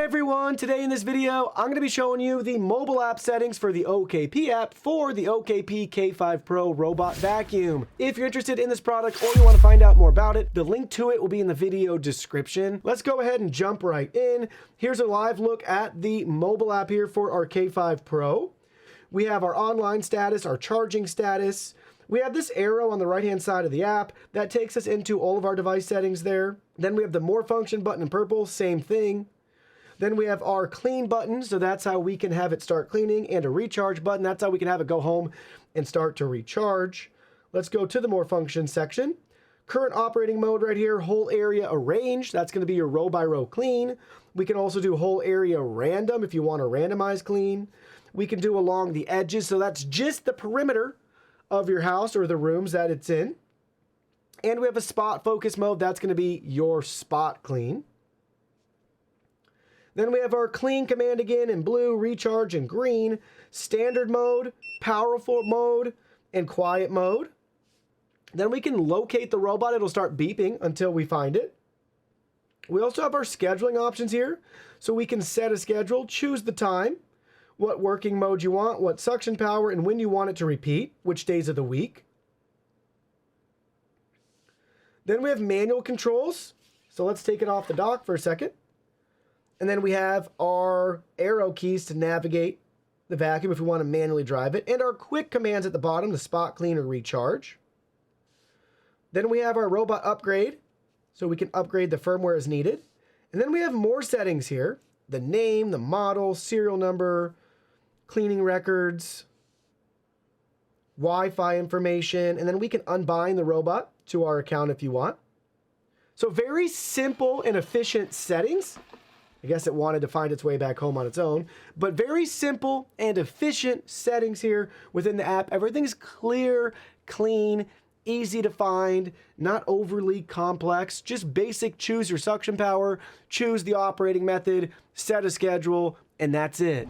Hey everyone, today in this video, I'm going to be showing you the mobile app settings for the OKP app for the OKP K5 Pro robot vacuum. If you're interested in this product or you want to find out more about it, the link to it will be in the video description. Let's go ahead and jump right in. Here's a live look at the mobile app here for our K5 Pro. We have our online status, our charging status. We have this arrow on the right-hand side of the app that takes us into all of our device settings there. Then we have the more function button in purple, same thing. Then we have our clean button, so that's how we can have it start cleaning, and a recharge button, that's how we can have it go home and start to recharge. Let's go to the more function section. Current operating mode right here, whole area arrange, that's going to be your row by row clean. We can also do whole area random if you want to randomize clean. We can do along the edges, so that's just the perimeter of your house or the rooms that it's in. And we have a spot focus mode, that's going to be your spot clean. Then we have our clean command again in blue, recharge in green, standard mode, powerful mode, and quiet mode. Then we can locate the robot. It'll start beeping until we find it. We also have our scheduling options here. So we can set a schedule, choose the time, what working mode you want, what suction power, and when you want it to repeat, which days of the week. Then we have manual controls. So let's take it off the dock for a second. And then we have our arrow keys to navigate the vacuum if we want to manually drive it. And our quick commands at the bottom, the spot clean or recharge. Then we have our robot upgrade, so we can upgrade the firmware as needed. And then we have more settings here. The name, the model, serial number, cleaning records, Wi-Fi information. And then we can unbind the robot to our account if you want. So very simple and efficient settings. I guess it wanted to find its way back home on its own, but very simple and efficient settings here within the app. Everything's clear, clean, easy to find, not overly complex, just basic. Choose your suction power, choose the operating method, set a schedule, and that's it.